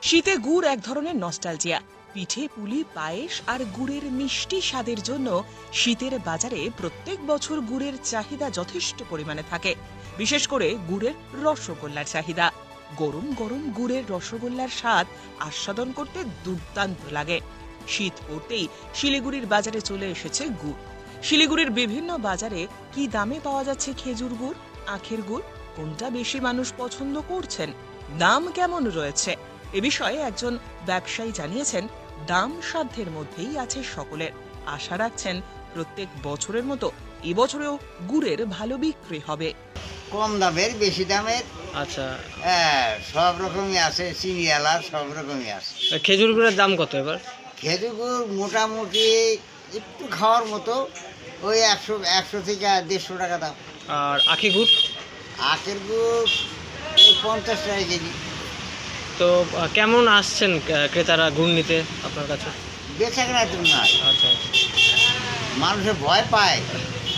শীতে গুড় এক ধরনের নস্টালজিয়া। পিঠে পুলি পায়েস আর গুড়ের মিষ্টি স্বাদের জন্য শীতের বাজারে প্রত্যেক বছর গুড়ের চাহিদা যথেষ্ট পরিমাণে থাকে। বিশেষ করে গুড়ের রসগোল্লার চাহিদা। গরম গরম গুড়ের রসগোল্লার স্বাদ আস্বাদন করতে দুর্দান্ত লাগে। শীত পড়তেই শিলিগুড়ির বাজারে চলে এসেছে গুড়। শিলিগুড়ির বিভিন্ন বাজারে কি দামে পাওয়া যাচ্ছে খেজুর গুড়, আখের গুড়, কোনটা বেশি মানুষ পছন্দ করছেন, দাম কেমন রয়েছে, এ বিষয়ে একজন ব্যবসায়ী জানিয়েছেন, দাম সাধ্যের মধ্যেই আছে সকলের। আশা রাখছেন প্রত্যেক বছরের মতো এবছরেও গুড়ের ভালো বিক্রি হবে। কম দামের বেশি দামের আচ্ছা, হ্যাঁ, সব রকমই আছে, চিনিওয়ালা সব রকমই আছে। খেজুর গুড়ের দাম কত এবার? খেজুর গুড় মোটামুটি একটু খাওয়ার মতো ওই 100 থেকে 150 টাকা দাম। আর আখি গুড়? আখের গুড় ওই 50 টাকা কেজি। তো কেমন আসছেন ক্রেতারা গুড় নিতে আপনার কাছে? বেচা কেনা তো না, আচ্ছা আচ্ছা। মানুষে ভয় পায়,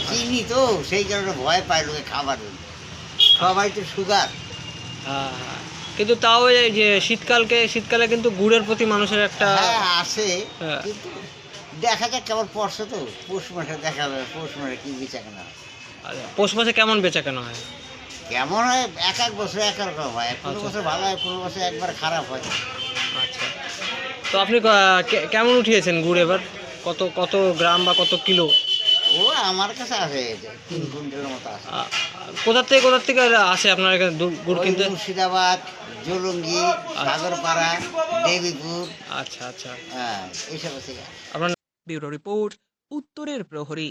চিনি তো সেই কারণে ভয় পায় লোকে খাবার জন্য। সবাই তো সুগার। হ্যাঁ, কিন্তু তাও এই যে শীতকালে কিন্তু গুড়ের প্রতি মানুষের একটা হ্যাঁ আছে, হ্যাঁ। কিন্তু দেখা যাক কেমন পড়ছে তো, পৌষ মাসে দেখা যাবে পৌষ মাসে কি বেচা কেনা হয়। পৌষ মাসে কেমন বেচা কেনা হয়? কেমন হয় এক এক বছর এক এক রকম হয়, কোনো আচ্ছা। বছর ভালো হয়, কোনো বছর একবার খারাপ হয়। আচ্ছা, তো আপনি কেমন উঠিয়েছেন গুড় এবার? কত কত গ্রাম বা কত কিলো? ও আমার কাছে আছে 3 কুইন্টালের মতো আছে। কোথা থেকে আসে আপনার এখানে গুড় ওই কিনতে? মুর্শিদাবাদ, জলঙ্গি, সাগরপাড়া, দেবীপুর, আচ্ছা আচ্ছা। হ্যাঁ এইসব থেকে। আপনার ব্যুরো রিপোর্ট, উত্তরের প্রহরী।